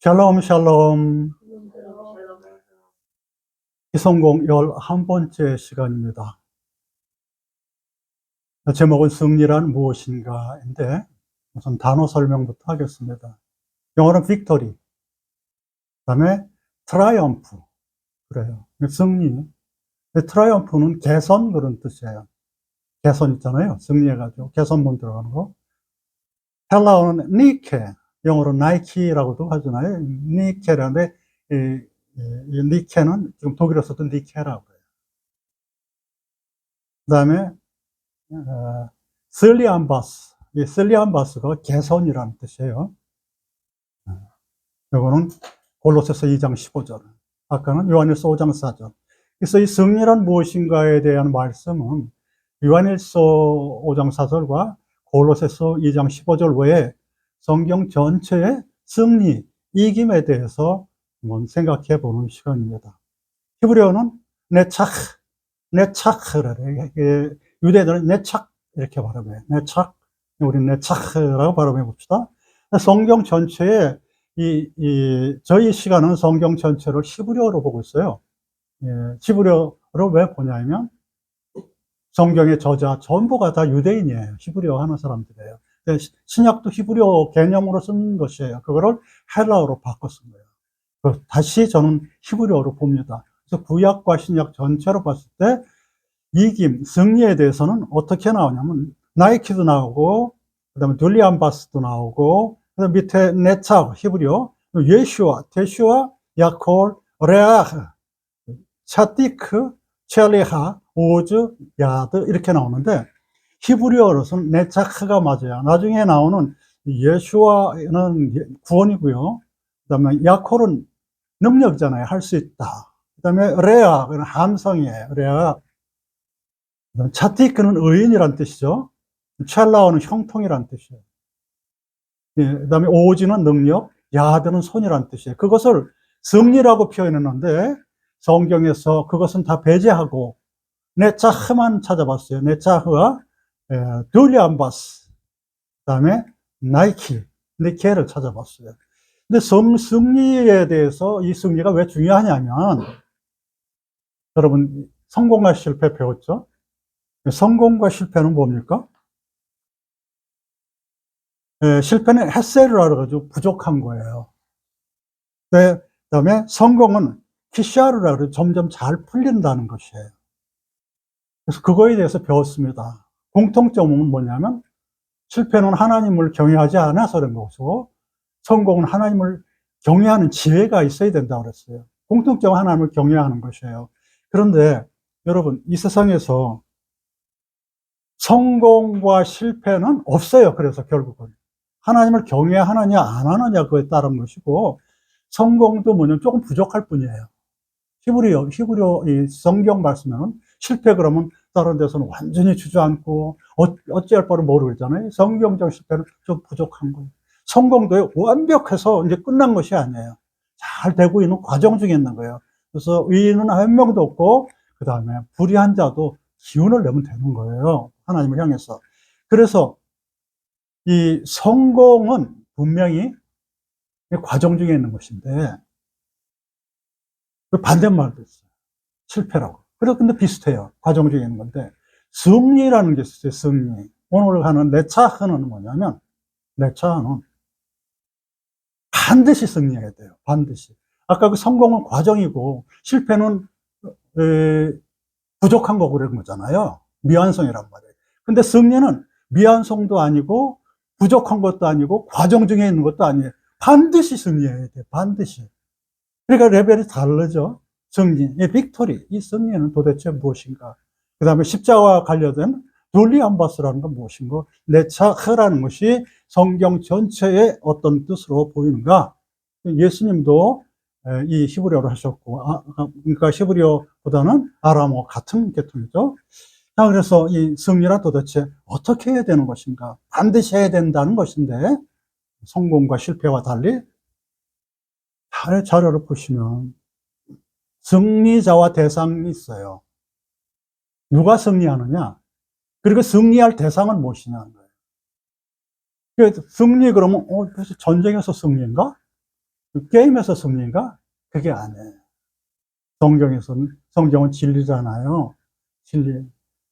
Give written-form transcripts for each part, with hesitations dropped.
샬롬, 샬롬. 기성공 11번째 시간입니다. 제목은 승리란 무엇인가인데, 우선 단어 설명부터 하겠습니다. 영어는 victory, 그 다음에 triumph. 그래요. 승리. triumph는 개선 그런 뜻이에요. 개선 있잖아요. 승리해가지고. 개선문 들어가는 거. 헬라어는 니케. 영어로 나이키라고도 하잖아요. 니케라는데, 이 니케는 지금 독일어 썼던 니케라고 해요. 그 다음에, 슬리안바스. 이 슬리안바스가 개선이라는 뜻이에요. 이거는 골로새서 2장 15절. 아까는 요한일서 5장 4절. 그래서 이 승리란 무엇인가에 대한 말씀은 요한일서 5장 4절과 골로새서 2장 15절 외에 성경 전체의 승리, 이김에 대해서 한번 생각해 보는 시간입니다. 히브리어는 네차크라 그래요. 유대인들은 네착 이렇게 발음해요. 네착. 우리는 네차크라고 발음해 봅시다. 성경 전체에 저희 시간은 성경 전체를 히브리어로 보고 있어요. 히브리어로 왜 보냐면 성경의 저자 전부가 다 유대인이에요. 히브리어 하는 사람들이에요. 신약도 히브리어 개념으로 쓴 것이에요. 그거를 헬라어로 바꿔 쓴 거예요. 다시 저는 히브리어로 봅니다. 그래서 구약과 신약 전체로 봤을 때 이김, 승리에 대해서는 어떻게 나오냐면 나이키도 나오고 그다음에 둘리안바스도 나오고 그다음 밑에 네차 히브리어, 예슈아, 테슈아, 야콜, 레아, 차티크, 첼리하, 오즈, 야드 이렇게 나오는데 히브리어로서는 네차크가 맞아요. 나중에 나오는 예슈아는 구원이고요. 그다음에 야콜은 능력이잖아요. 할 수 있다. 그다음에 레아, 그는 함성이에요. 레아. 차티크는 의인이란 뜻이죠. 첼라오는 형통이란 뜻이에요. 그다음에 오지는 능력, 야드는 손이란 뜻이에요. 그것을 승리라고 표현했는데 성경에서 그것은 다 배제하고 네차흐만 찾아봤어요. 네차흐와 둘리안바스, 그다음에 니케를 찾아봤어요. 근데 승리에 대해서 이 승리가 왜 중요하냐면 여러분 성공과 실패 배웠죠? 성공과 실패는 뭡니까? 실패는 햇세르라 그래가지고 부족한 거예요. 그 다음에 성공은 키샤르라 그래서 점점 잘 풀린다는 것이에요. 그래서 그거에 대해서 배웠습니다. 공통점은 뭐냐면 실패는 하나님을 경외하지 않아서 그런 것이고 성공은 하나님을 경외하는 지혜가 있어야 된다고 그랬어요. 공통점은 하나님을 경외하는 것이에요. 그런데 여러분 이 세상에서 성공과 실패는 없어요. 그래서 결국은 하나님을 경외하느냐 안 하느냐 그에 따른 것이고 성공도 뭐냐면 조금 부족할 뿐이에요. 히브리어 이 성경 말씀에는 실패 그러면 다른 데서는 완전히 주저앉고 어찌할 바를 모르겠잖아요. 성경적 실패는 좀 부족한 거예요. 성공도 완벽해서 이제 끝난 것이 아니에요. 잘 되고 있는 과정 중에 있는 거예요. 그래서 의인은 한 명도 없고 그 다음에 불의한 자도 기운을 내면 되는 거예요. 하나님을 향해서. 그래서 이 성공은 분명히 과정 중에 있는 것인데 반대말도 있어요. 실패라고. 그래서 근데 비슷해요. 과정 중에 있는 건데 승리라는 게 있어요. 승리. 오늘 하는 네차흐는 뭐냐면 네차흐는 반드시 승리해야 돼요. 반드시. 아까 그 성공은 과정이고 실패는 부족한 거고 그런 거잖아요. 미완성이란 말이에요. 근데 승리는 미완성도 아니고 부족한 것도 아니고 과정 중에 있는 것도 아니에요. 반드시 승리해야 돼요. 반드시. 그러니까 레벨이 다르죠. 승리, 이 빅토리, 이 승리는 도대체 무엇인가? 그 다음에 십자가와 관련된 둘리안바스라는 건 무엇인가? 네차흐라는 것이 성경 전체의 어떤 뜻으로 보이는가? 예수님도 이 히브리어로 하셨고, 그러니까 히브리어보다는 아람어 같은 계통이죠. 자, 그래서 이 승리란 도대체 어떻게 해야 되는 것인가? 반드시 해야 된다는 것인데, 성공과 실패와 달리, 자료를 보시면, 승리자와 대상이 있어요. 누가 승리하느냐? 그리고 승리할 대상은 무엇이냐는 거예요. 그래서 승리 그러면, 전쟁에서 승리인가? 게임에서 승리인가? 그게 아니에요. 성경은 진리잖아요. 진리.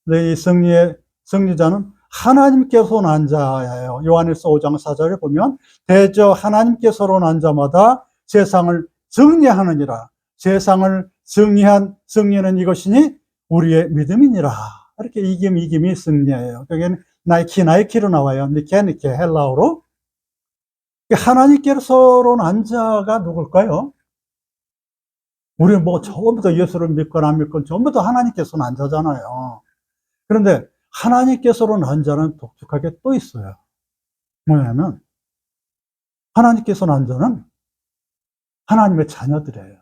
근데 이 승리자는 하나님께서 난 자예요. 요한일서 5장 4절에 보면 대저 하나님께서로 난 자마다 세상을 승리하느니라. 세상을 승리는 이것이니 우리의 믿음이니라. 이렇게 이김이 승리예요. 여기는 나이키로 나와요. 니케 헬라어로. 하나님께서로 난 자가 누굴까요? 우리는 뭐 전부 다 예수를 믿건 안 믿건 전부 다 하나님께서 난 자잖아요. 그런데 하나님께서로 난 자는 독특하게 또 있어요. 뭐냐면 하나님께서 난 자는 하나님의 자녀들이에요.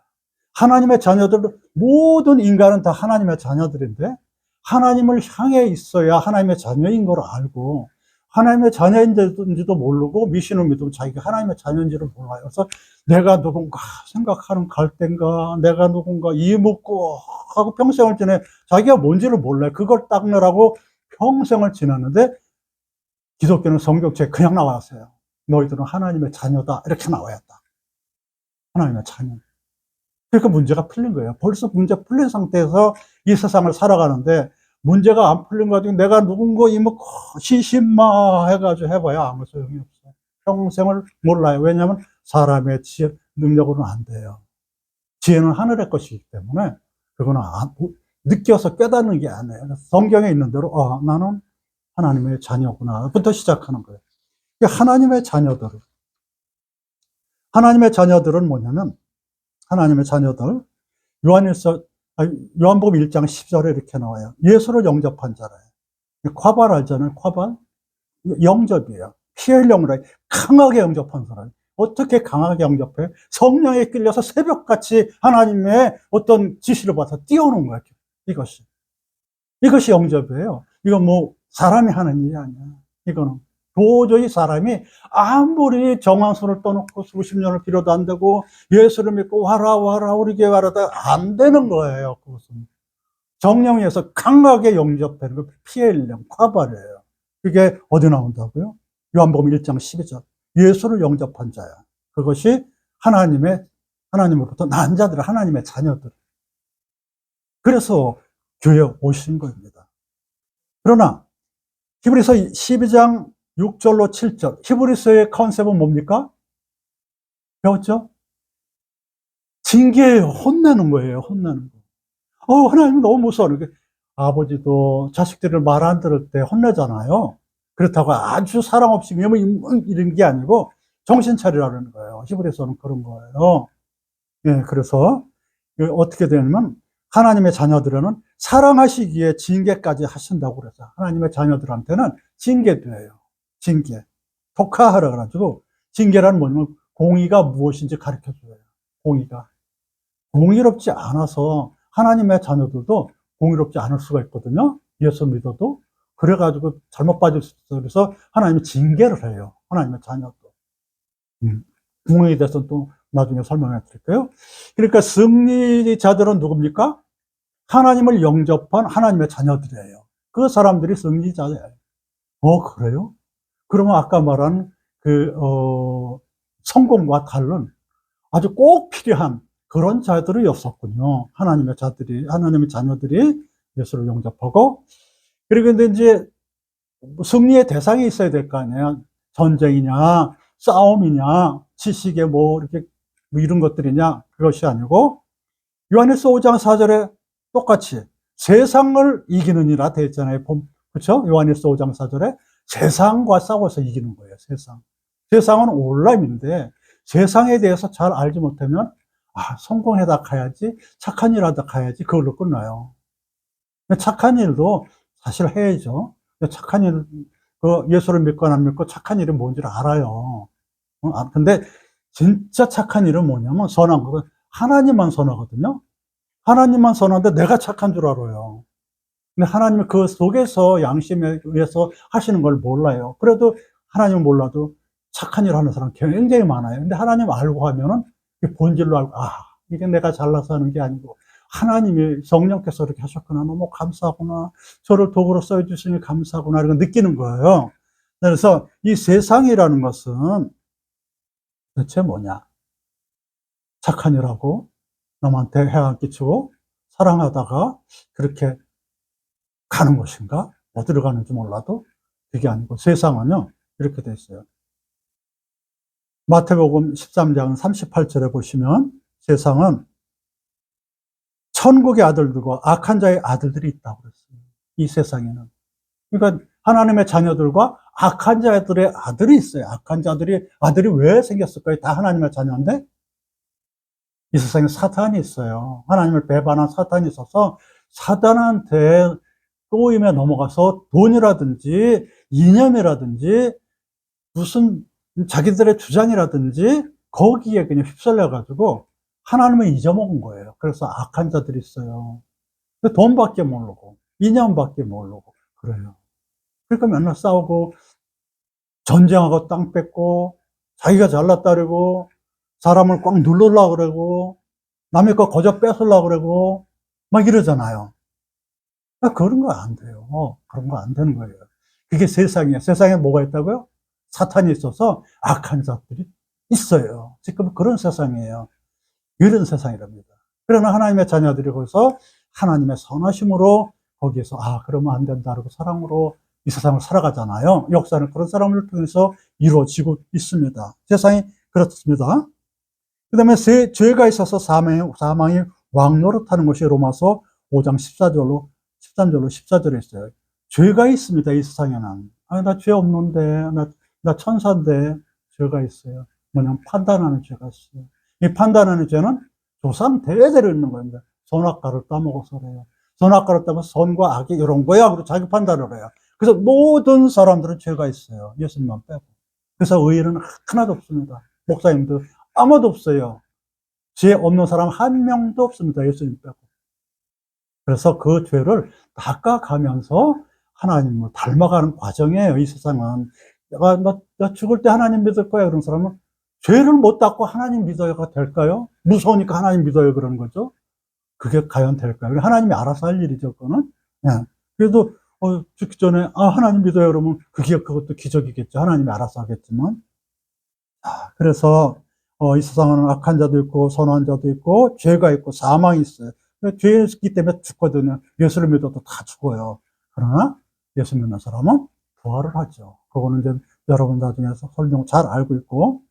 하나님의 자녀들, 모든 인간은 다 하나님의 자녀들인데 하나님을 향해 있어야 하나님의 자녀인 걸 알고 하나님의 자녀인지도 모르고 미신을 믿으면 자기가 하나님의 자녀인지를 몰라요. 그래서 내가 누군가 생각하는 갈대인가, 내가 누군가 이묻고 하고 평생을 지내 자기가 뭔지를 몰라요. 그걸 닦느라고 평생을 지났는데 기독교는 성경책에 그냥 나왔어요. 너희들은 하나님의 자녀다. 이렇게 나와야 한다. 하나님의 자녀. 그러니까 문제가 풀린 거예요. 벌써 문제 풀린 상태에서 이 세상을 살아가는데 문제가 안 풀린 거 가지고 내가 누군가 이먹고 시신마 해가지고 해봐야 아무 소용이 없어요. 평생을 몰라요. 왜냐하면 사람의 지혜, 능력으로는 안 돼요. 지혜는 하늘의 것이기 때문에 그거는 느껴서 깨닫는 게 아니에요. 성경에 있는 대로 나는 하나님의 자녀구나 부터 시작하는 거예요. 하나님의 자녀들은 뭐냐면 하나님의 자녀들 요한복음 1장 10절에 이렇게 나와요. 예수를 영접한 자래요. 콰발 알잖아요. 콰발 영접이에요. 피엘령으로 강하게 영접한 사람. 어떻게 강하게 영접해요? 성령에 끌려서 새벽같이 하나님의 어떤 지시를 받아서 뛰어오는 거예요. 이것이 영접이에요. 이건 뭐 사람이 하는 일이 아니야. 이거는 도저히 사람이 아무리 정황수를 떠놓고 수십 년을 빌어도 안 되고 예수를 믿고 와라 우리 교회 와라 안 되는 거예요. 그것은 정령에서 강하게 영접되는 거 피엘령 콰발이에요. 그게 어디 나온다고요? 요한복음 1장 12절 예수를 영접한 자야. 그것이 하나님으로부터 난 자들, 하나님의 자녀들. 그래서 교회에 오신 겁니다. 그러나 히브리서 12장 6절로 7절 히브리서의 컨셉은 뭡니까? 배웠죠? 징계예요. 혼내는 거예요. 혼내는 거. 하나님 너무 무서워. 아버지도 자식들을 말 안 들을 때 혼내잖아요. 그렇다고 아주 사랑 없이 이런 게 아니고 정신 차리라는 거예요. 히브리서는 그런 거예요. 예, 그래서 어떻게 되냐면 하나님의 자녀들은 사랑하시기에 징계까지 하신다고 그래서 하나님의 자녀들한테는 징계돼요. 징계. 독하하라 그래가지고 징계란 뭐냐면 공의가 무엇인지 가르쳐 줘요. 공의가. 공의롭지 않아서 하나님의 자녀들도 공의롭지 않을 수가 있거든요. 예수 믿어도. 그래가지고 잘못 빠질 수 있어요. 그래서 하나님이 징계를 해요. 하나님의 자녀도. 공의에 대해서는 또 나중에 설명해 드릴게요. 그러니까 승리자들은 누굽니까? 하나님을 영접한 하나님의 자녀들이에요. 그 사람들이 승리자예요. 그래요? 그러면 아까 말한 성공과 다른 아주 꼭 필요한 그런 자들이 었었군요. 하나님의 자녀들이 예수를 영접하고, 그리고 근데 이제 승리의 대상이 있어야 될 거 아니에요. 전쟁이냐, 싸움이냐, 지식의 이렇게 이런 것들이냐, 그것이 아니고, 요한일서 5장 4절에 똑같이 세상을 이기느니라 되어 있잖아요. 그렇죠? 요한일서 5장 4절에 세상과 싸워서 이기는 거예요. 세상은 온라인인데 세상에 대해서 잘 알지 못하면 성공하다 가야지, 착한 일 하다 가야지, 그걸로 끝나요. 착한 일도 사실 해야죠. 착한 일, 예수를 믿고 안 믿고 착한 일이 뭔지를 알아요. 근데 진짜 착한 일은 뭐냐면 선한 것은 하나님만 선하거든요. 하나님만 선한데 내가 착한 줄 알아요. 근데 하나님은 그 속에서 양심에 의해서 하시는 걸 몰라요. 그래도 하나님은 몰라도 착한 일 하는 사람 굉장히 많아요. 근데 하나님 알고 하면은 본질로 알고, 이게 내가 잘나서 하는 게 아니고 하나님이 성령께서 이렇게 하셨구나. 너무 감사하구나. 저를 도구로 써주시니 감사하구나. 이런 거 느끼는 거예요. 그래서 이 세상이라는 것은 대체 뭐냐? 착한 일하고 남한테 해가 안 끼치고 사랑하다가 그렇게 가는 것인가? 어디로 가는지 몰라도 그게 아니고 세상은요, 이렇게 돼 있어요. 마태복음 13장 38절에 보시면 세상은 천국의 아들들과 악한 자의 아들들이 있다고 그랬어요. 이 세상에는. 그러니까 하나님의 자녀들과 악한 자들의 아들이 있어요. 악한 자들이, 아들이 왜 생겼을까요? 다 하나님의 자녀인데 이 세상에 사탄이 있어요. 하나님을 배반한 사탄이 있어서 사탄한테 꼬임에 넘어가서 돈이라든지 이념이라든지 무슨 자기들의 주장이라든지 거기에 그냥 휩쓸려가지고 하나님을 잊어먹은 거예요. 그래서 악한 자들이 있어요. 돈밖에 모르고 이념밖에 모르고 그래요. 그러니까 맨날 싸우고 전쟁하고 땅 뺏고 자기가 잘났다 그러고 사람을 꽉 누르려고 그러고 남의 거 거저 뺏으려고 그러고 막 이러잖아요. 그런 거 안 돼요. 그런 거 안 되는 거예요. 그게 세상이에요. 세상에 뭐가 있다고요? 사탄이 있어서 악한 자들이 있어요. 지금 그런 세상이에요. 이런 세상이랍니다. 그러나 하나님의 자녀들이 거기서 하나님의 선하심으로 거기에서 그러면 안 된다고 사랑으로 이 세상을 살아가잖아요. 역사는 그런 사람을 통해서 이루어지고 있습니다. 세상이 그렇습니다. 그 다음에 죄가 있어서 사망이 왕노릇하는 것이 로마서 5장 13절로 14절에 있어요. 죄가 있습니다. 이 세상에는. 나 죄 없는데, 나 천사인데, 죄가 있어요. 뭐냐면 판단하는 죄가 있어요. 이 판단하는 죄는 조상 대대로 있는 겁니다. 선악과를 따먹어서 그래요. 선악과를 따먹어서 선과 악이 이런 거야. 그리고 자기 판단을 해요. 그래서 모든 사람들은 죄가 있어요. 예수님만 빼고. 그래서 의인은 하나도 없습니다. 목사님도 아무도 없어요. 죄 없는 사람 한 명도 없습니다. 예수님 빼고. 그래서 그 죄를 닦아가면서 하나님을 닮아가는 과정이에요. 이 세상은. 나 죽을 때 하나님 믿을 거야. 그런 사람은 죄를 못 닦고 하나님 믿어야가 될까요? 무서우니까 하나님 믿어요. 그런 거죠. 그게 과연 될까요? 하나님이 알아서 할 일이죠. 그거는. 예. 그래도 죽기 전에 하나님 믿어요. 그러면 그것도 기적이겠죠. 하나님이 알아서 하겠지만. 그래서 이 세상은 악한 자도 있고 선한 자도 있고 죄가 있고 사망이 있어요. 죄 있기 때문에 죽거든요. 예수를 믿어도 다 죽어요. 그러나 예수 믿는 사람은 부활을 하죠. 그거는 이제 여러분 나중에서 설명 잘 알고 있고.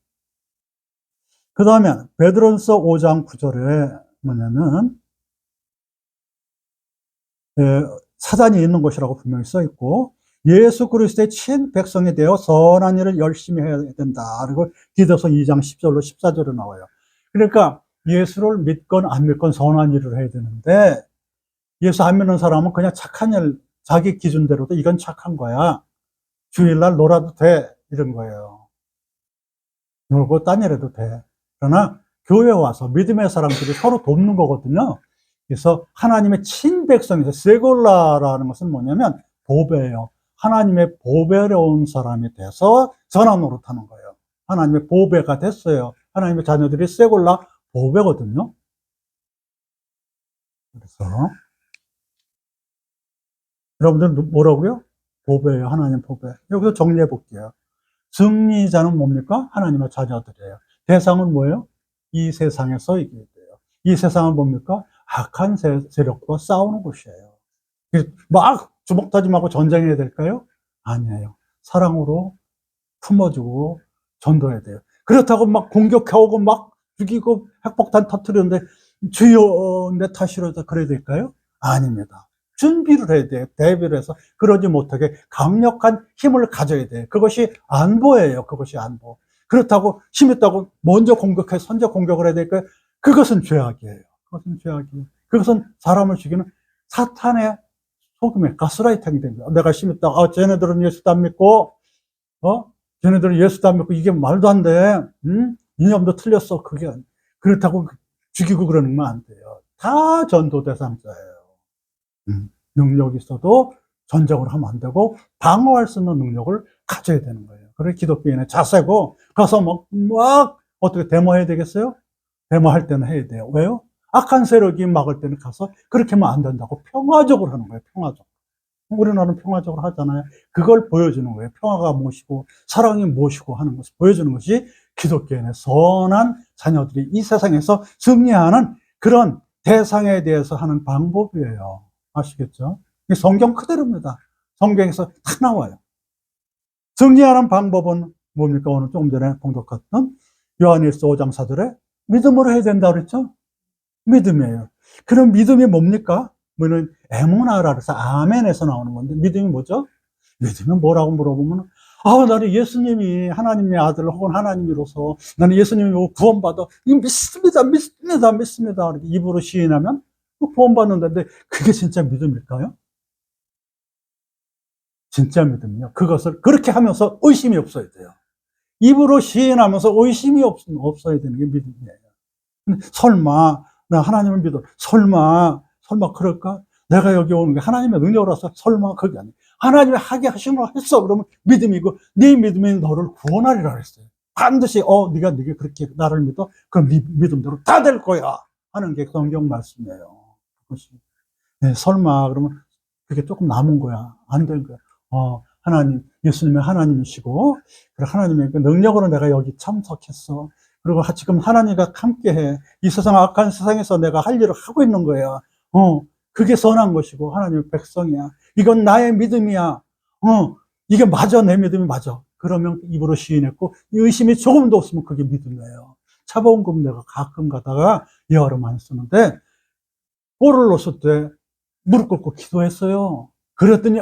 그 다음에 베드로전서 5장 9절에 뭐냐면 사단이 있는 것이라고 분명히 써 있고 예수 그리스도의 친백성이 되어 선한 일을 열심히 해야 된다. 그리고 디도서 2장 10절로 14절에 나와요. 그러니까 예수를 믿건 안 믿건 선한 일을 해야 되는데 예수 안 믿는 사람은 그냥 착한 일, 자기 기준대로도 이건 착한 거야. 주일날 놀아도 돼. 이런 거예요. 놀고 딴 일 해도 돼. 그러나 교회 와서 믿음의 사람들이 서로 돕는 거거든요. 그래서 하나님의 친백성에서 세골라라는 것은 뭐냐면 보배예요. 하나님의 보배로운 사람이 돼서 선한 노릇하는 거예요. 하나님의 보배가 됐어요. 하나님의 자녀들이 세골라 보배거든요. 그래서 여러분들 뭐라고요? 보배예요. 하나님 보배. 여기서 정리해 볼게요. 승리자는 뭡니까? 하나님의 자녀들이에요. 대상은 뭐예요? 이 세상에서 이겨야 돼요. 이 세상은 뭡니까? 악한 세력과 싸우는 곳이에요. 막 주먹 다짐하고 전쟁해야 될까요? 아니에요. 사랑으로 품어주고 전도해야 돼요. 그렇다고 막 공격해오고 막 죽이고 핵폭탄 터뜨리는데 주여 내 탓이라 그래야 될까요? 아닙니다. 준비를 해야 돼요. 대비를 해서 그러지 못하게 강력한 힘을 가져야 돼요. 그것이 안보예요. 그것이 안보. 그렇다고 힘 있다고 먼저 공격해 선제 공격을 해야 될까요? 그것은 죄악이에요. 그것은 죄악이에요. 그것은 사람을 죽이는 사탄의 속임에 가스라이팅이 됩니다. 내가 힘 있다. 쟤네들은 예수도 안 믿고, 쟤네들은 예수도 안 믿고 이게 말도 안 돼. 이념도 틀렸어. 그게 그렇다고 죽이고 그러는 건 안 돼요. 다 전도 대상자예요. 능력이 있어도 전쟁을 하면 안 되고 방어할 수 있는 능력을 가져야 되는 거예요. 그래 기독교인의 자세고 가서 막 어떻게 데모해야 되겠어요? 데모할 때는 해야 돼요. 왜요? 악한 세력이 막을 때는 가서 그렇게 하면 안 된다고 평화적으로 하는 거예요. 평화적으로. 우리나라는 평화적으로 하잖아요. 그걸 보여주는 거예요. 평화가 무엇이고 사랑이 무엇이고 하는 것을 보여주는 것이 기독교인의 선한 자녀들이 이 세상에서 승리하는 그런 대상에 대해서 하는 방법이에요. 아시겠죠? 성경 그대로입니다. 성경에서 다 나와요. 승리하는 방법은 뭡니까? 오늘 조금 전에 봉독했던 요한일서 5장 4절에 믿음으로 해야 된다고 그랬죠? 믿음이에요. 그럼 믿음이 뭡니까? 뭐는 에모나라 그래서 아멘에서 나오는 건데, 믿음이 뭐죠? 믿음이 뭐라고 물어보면, 나는 예수님이 하나님의 아들 혹은 하나님이로서 나는 예수님이 구원받아 믿습니다, 믿습니다, 믿습니다. 이렇게 입으로 시인하면 구원받는다는데, 그게 진짜 믿음일까요? 진짜 믿음이요. 그것을 그렇게 하면서 의심이 없어야 돼요. 입으로 시인하면서 의심이 없어야 되는 게 믿음이에요. 설마 나 하나님을 믿어, 설마 그럴까? 내가 여기 오는 게 하나님의 능력으로서 설마 그게 아니에요. 하나님이 하게 하신 걸 했어. 그러면 믿음이고, 네 믿음이 너를 구원하리라 그랬어요. 반드시 네가 그렇게 나를 믿어, 그럼 네 믿음대로 다 될 거야 하는 게 성경 말씀이에요. 그것이. 네, 설마 그러면 그게 조금 남은 거야, 안 된 거야. 하나님, 예수님의 하나님이시고, 그리고 하나님의 그 능력으로 내가 여기 참석했어. 그리고 지금 하나님과 함께해. 이 세상 악한 세상에서 내가 할 일을 하고 있는 거야. 그게 선한 것이고 하나님의 백성이야. 이건 나의 믿음이야. 이게 맞아, 내 믿음이 맞아. 그러면 입으로 시인했고, 의심이 조금도 없으면 그게 믿음이에요. 차보은금 내가 가끔 가다가 예화를 많이 쓰는데, 골을 넣었을 때 무릎 꿇고 기도했어요. 그랬더니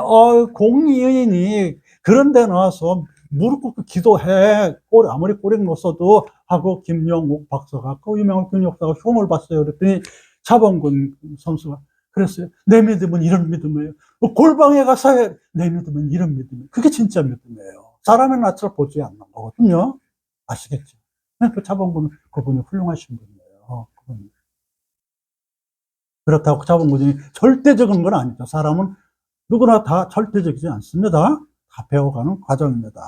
공의인이 그런 데 나와서 무릎 꿇고 기도해. 아무리 꼬리 넣었어도 하고, 김영욱 박사가, 그 유명한 경력사가 흉을 봤어요. 그랬더니 차범근 선수가 그랬어요. 내 믿음은 이런 믿음이에요. 골방에 가서 내 믿음은 이런 믿음이에요. 그게 진짜 믿음이에요. 사람의 낯을 보지 않는 거거든요. 아시겠죠? 그 차범근 그분이 훌륭하신 분이에요. 그분이. 그렇다고 차범근이 절대적인 건 아니죠. 사람은 누구나 다 절대적이지 않습니다. 다 배워가는 과정입니다.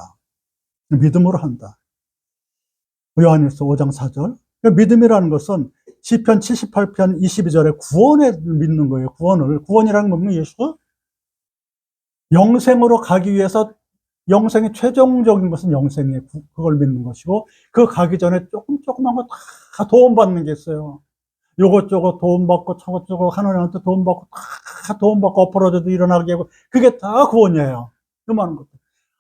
믿음으로 한다. 요한일서 5장 4절. 믿음이라는 것은 시편 78편 22절에 구원을 믿는 거예요. 구원이라는 건 예수? 영생으로 가기 위해서, 영생의 최종적인 것은 영생이에요. 그걸 믿는 것이고, 그 가기 전에 조그만 거 다 도움받는 게 있어요. 요것저것 도움받고, 저것저것 하나님한테 도움받고, 다 도움받고, 엎어져도 일어나게 하고, 그게 다 구원이에요. 그 많은 것들.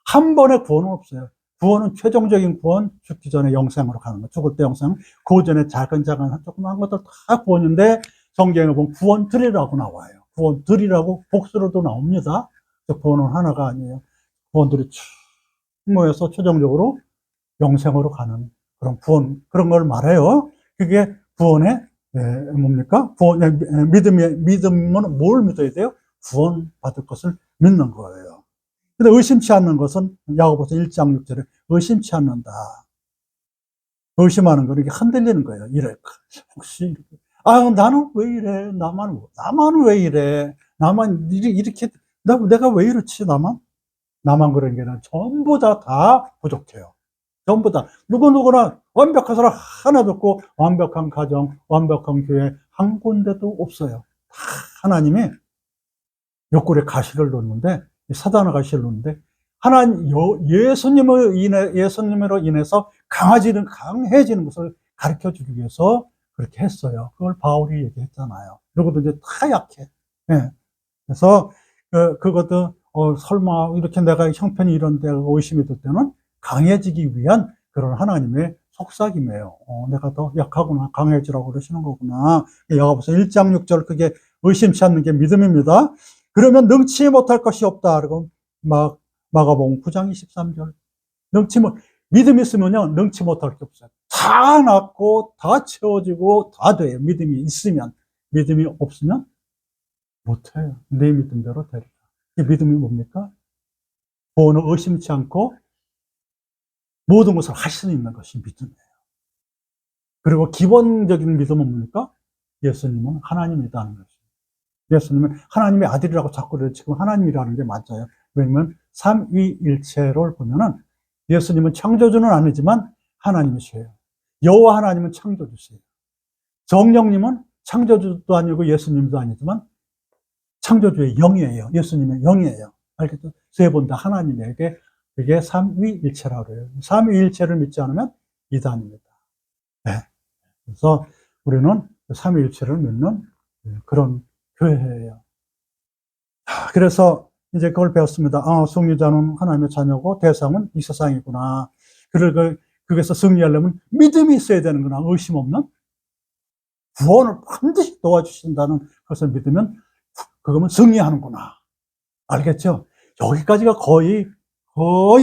한 번에 구원은 없어요. 구원은 최종적인 구원, 죽기 전에 영생으로 가는 거, 죽을 때 영생, 그 전에 작은 조그만 것들 다 구원인데, 성경에 보면 구원들이라고 나와요. 구원들이라고 복수로도 나옵니다. 구원은 하나가 아니에요. 구원들이 쭉 모여서 최종적으로 영생으로 가는 그런 구원, 그런 걸 말해요. 그게 구원의 뭡니까? 믿음은 뭘 믿어야 돼요? 구원 받을 것을 믿는 거예요. 근데 의심치 않는 것은 야고보서 1장 6절에 의심치 않는다. 의심하는 거는 이게 흔들리는 거예요. 이래. 혹시 나는 왜 이래? 나만 왜 이래? 나만 이렇게 내가 왜 이렇지? 나만 그런 게 아니라 전부 다 부족해요. 전부 다. 누구나 완벽한 사람 하나도 없고, 완벽한 가정, 완벽한 교회 한 군데도 없어요. 다 하나님이 옆구리에 가시를 놓는데, 사단의 가시를 놓는데, 예수님으로 인해서 강해지는 것을 가르쳐 주기 위해서 그렇게 했어요. 그걸 바울이 얘기했잖아요. 누구든지 다 약해. 네. 그래서, 그것도, 설마 이렇게 내가 형편이 이런데 의심이 들 때는 강해지기 위한 그런 하나님의 속삭임이에요. 내가 더 약하구나. 강해지라고 그러시는 거구나. 야고보서 1장 6절, 그게 의심치 않는 게 믿음입니다. 그러면 능치 못할 것이 없다. 그리고 마가복음 9장 23절. 믿음이 있으면요, 능치 못할 게 없어요. 다 낫고, 다 채워지고, 다 돼요. 믿음이 있으면. 믿음이 없으면 못해요. 내 믿음대로 되리라. 이 믿음이 뭡니까? 구원을 의심치 않고 모든 것을 할 수 있는 것이 믿음이에요. 그리고 기본적인 믿음은 뭡니까? 예수님은 하나님이라는 것이에요. 예수님은 하나님의 아들이라고 자꾸 그래요. 지금 하나님이라는 게 맞아요. 왜냐면 삼위일체를 보면은 예수님은 창조주는 아니지만 하나님이세요. 여호와 하나님은 창조주세요. 성령님은 창조주도 아니고 예수님도 아니지만 창조주의 영이에요. 예수님의 영이에요. 알겠죠? 세 분 다 하나님에게, 그게 삼위일체라고 그래요. 삼위일체를 믿지 않으면 이단입니다. 네. 그래서 우리는 삼위일체를 믿는 그런 교회예요. 그래서 이제 그걸 배웠습니다. 승리자는 하나님의 자녀고 대상은 이 세상이구나. 거기서 승리하려면 믿음이 있어야 되는구나. 의심 없는 구원을 반드시 도와주신다는 것을 믿으면 그거면 승리하는구나. 알겠죠? 여기까지가 거의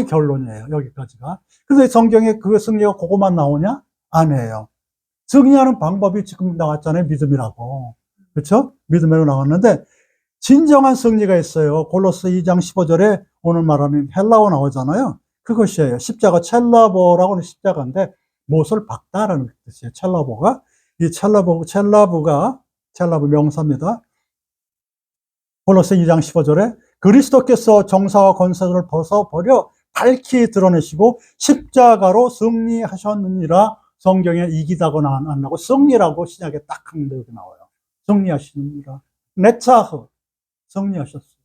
결론이에요. 여기까지가. 그런데 성경에 그 승리가 그것만 나오냐? 아니에요. 승리하는 방법이 지금 나왔잖아요. 믿음이라고. 그렇죠? 믿음으로 나왔는데 진정한 승리가 있어요. 골로새 2장 15절에 오늘 말하는 헬라어 나오잖아요. 그것이에요. 십자가 첼라보라고 하는 십자가인데 못을 박다라는 뜻이에요. 첼라보가. 이 첼라부 명사입니다. 골로새 2장 15절에 그리스도께서 정사와 권세를 벗어버려 밝히 드러내시고 십자가로 승리하셨느니라. 성경에 이기다거나 안 나고 승리라고 신약에 딱 한 대 나와요. 승리하시느니라. 네차흐. 승리하셨어요.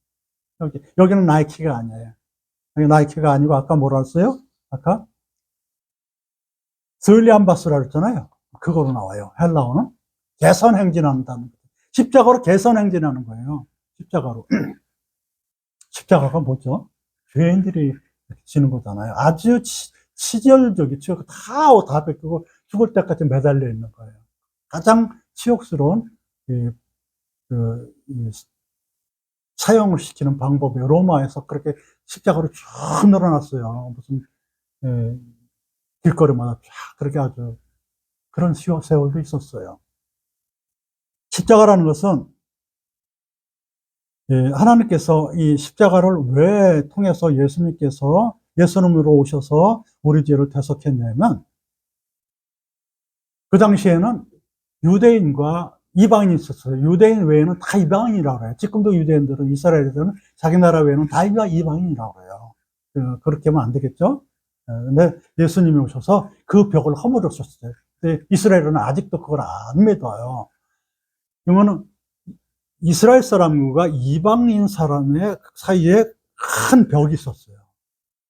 여기는 나이키가 아니에요. 여기 나이키가 아니고 아까 뭐라 했어요? 아까 슬리안바스라 그랬잖아요. 그거로 나와요. 헬라어는 개선 행진한다는 거예요. 십자가로 개선 행진하는 거예요. 십자가로. 십자가가 뭐죠? 죄인들이 지는 거잖아요. 아주 치절적이죠. 다 뺏기고 죽을 때까지 매달려 있는 거예요. 가장 치욕스러운 사형을 시키는 방법이에요. 로마에서 그렇게 십자가로 쭉 늘어났어요. 무슨 길거리마다 쫙 그렇게 아주 그런 세월도 있었어요. 십자가라는 것은 하나님께서 이 십자가를 왜 통해서 예수님으로 오셔서 우리 죄를 대속했냐면 그 당시에는 유대인과 이방인이 있었어요. 유대인 외에는 다 이방인이라고 해요. 지금도 유대인들은 이스라엘에서는 자기 나라 외에는 다 이방인이라고 해요. 그렇게 하면 안 되겠죠? 근데 예수님이 오셔서 그 벽을 허물으셨어요. 근데 이스라엘은 아직도 그걸 안 믿어요. 그러면은 이스라엘 사람과 이방인 사람의 사이에 큰 벽이 있었어요.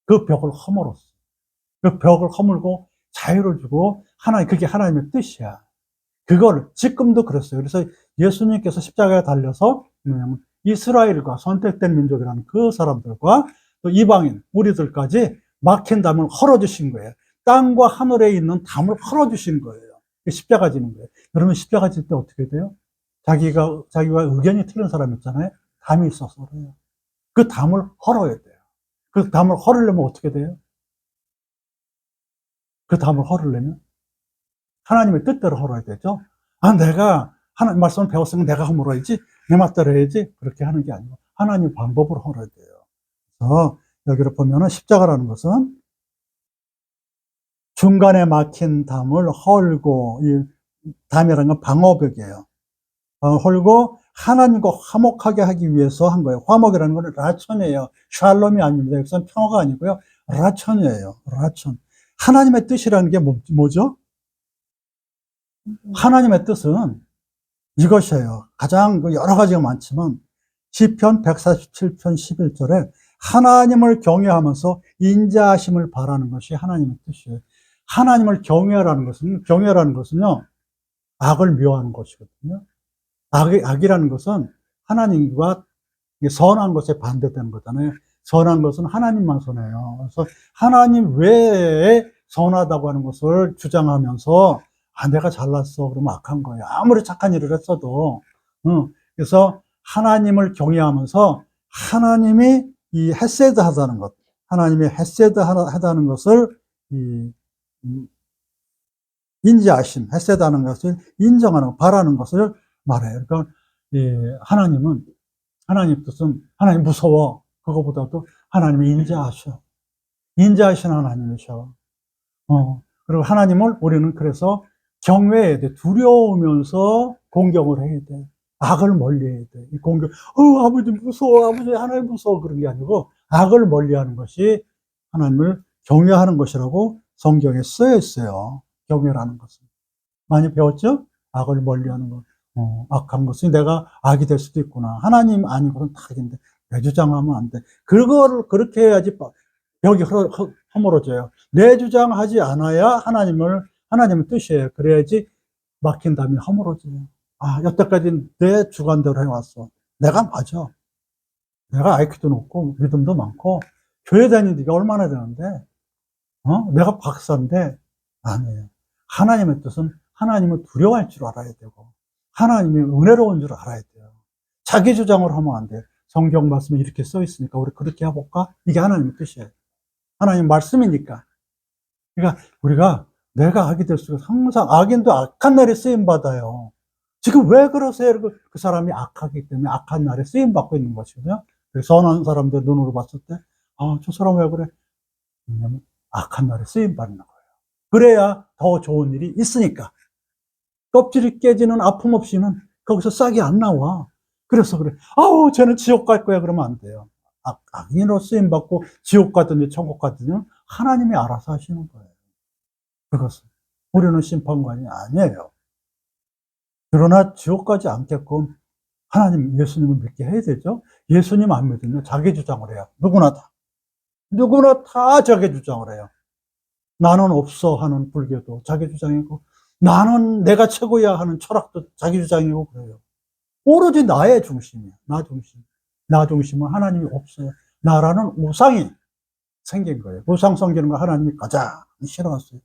그 벽을 허물었어요. 그 벽을 허물고 자유를 주고 그게 하나님의 뜻이야. 그걸 지금도 그랬어요. 그래서 예수님께서 십자가에 달려서 이스라엘과 선택된 민족이라는 그 사람들과 또 이방인 우리들까지 막힌 담을 헐어주신 거예요. 땅과 하늘에 있는 담을 헐어주신 거예요. 십자가 지는 거예요. 여러분 십자가 질 때 어떻게 돼요? 자기와 의견이 틀린 사람 있잖아요. 담이 있어서 그래요. 그 담을 헐어야 돼요. 그 담을 헐으려면 어떻게 돼요? 그 담을 헐으려면 하나님의 뜻대로 헐어야 되죠. 내가 하나님 말씀을 배웠으면 내가 허물어야지, 내 맛대로 해야지, 그렇게 하는 게 아니고 하나님 방법으로 헐어야 돼요. 그래서 여기를 보면은 십자가라는 것은 중간에 막힌 담을 헐고, 이 담이라는 건 방어벽이에요. 헐고 하나님과 화목하게 하기 위해서 한 거예요. 화목이라는 건 라천이에요. 샬롬이 아닙니다. 여기서는 평화가 아니고요. 라천이에요. 라천. 하나님의 뜻이라는 게 뭐죠? 하나님의 뜻은 이것이에요. 가장 여러 가지가 많지만 시편 147편 11절에 하나님을 경외하면서 인자하심을 바라는 것이 하나님의 뜻이에요. 하나님을 경외라는 것은요, 악을 미워하는 것이거든요. 악이라는 것은 하나님과 선한 것에 반대되는 거잖아요. 선한 것은 하나님만 선해요. 그래서 하나님 외에 선하다고 하는 것을 주장하면서 내가 잘났어 그러면 악한 거예요. 아무리 착한 일을 했어도. 그래서 하나님을 경외하면서 하나님이 이 헤세드 하다는 것, 하나님의 헤세드 하다는 것을 인지하심, 헤세드 하는 것을 인정하는, 바라는 것을 말해요. 그러니까 하나님 뜻은 하나님 무서워. 그거보다도 하나님이 인자하신 하나님이셔. 그리고 하나님을 우리는 그래서 경외해야 돼. 두려우면서 공경을 해야 돼. 악을 멀리 해야 돼. 이 공경, 아버지 무서워. 아버지 하나님 무서워. 그런 게 아니고 악을 멀리 하는 것이 하나님을 경외하는 것이라고 성경에 쓰여 있어요. 경외라는 것은. 많이 배웠죠? 악을 멀리 하는 것. 악한 것이 내가 악이 될 수도 있구나. 하나님 아니고는 다 악인데 내 주장하면 안 돼. 그거를 그렇게 해야지 벽이 허물어져요. 내 주장하지 않아야 하나님의 뜻이에요. 그래야지 막힌 다음에 허물어져요. 아, 여태까지 내 주관대로 해왔어. 내가 맞아. 내가 IQ도 높고 믿음도 많고 교회 다니는 지가 얼마나 되는데, 내가 박사인데 아니에요. 하나님의 뜻은 하나님을 두려워할 줄 알아야 되고 하나님이 은혜로운 줄 알아야 돼요. 자기 주장으로 하면 안 돼요. 성경 말씀에 이렇게 써 있으니까 우리 그렇게 해볼까? 이게 하나님의 뜻이에요. 하나님 말씀이니까. 그러니까 우리가 내가 악이 될수록 항상 악인도 악한 날에 쓰임 받아요. 지금 왜 그러세요? 그 사람이 악하기 때문에 악한 날에 쓰임 받고 있는 것이거든요. 선한 사람들 눈으로 봤을 때, 아, 저 사람 왜 그래? 왜냐면 악한 날에 쓰임 받는 거예요. 그래야 더 좋은 일이 있으니까. 껍질이 깨지는 아픔 없이는 거기서 싹이 안 나와. 그래서 그래. 아우, 쟤는 지옥 갈 거야. 그러면 안 돼요. 악인으로 쓰임받고 지옥 가든지 천국 가든지 하나님이 알아서 하시는 거예요. 그것은. 우리는 심판관이 아니에요. 그러나 지옥 가지 않게끔 하나님, 예수님을 믿게 해야 되죠. 예수님 안 믿으면 자기 주장을 해요. 누구나 다. 누구나 다 자기 주장을 해요. 나는 없어 하는 불교도 자기 주장이고, 나는 내가 최고야 하는 철학도 자기 주장이고 그래요. 오로지 나의 중심이야. 나 중심. 나 중심은 하나님이 없어요. 나라는 우상이 생긴 거예요. 우상 섬기는 거 하나님이 가장 싫어하세요.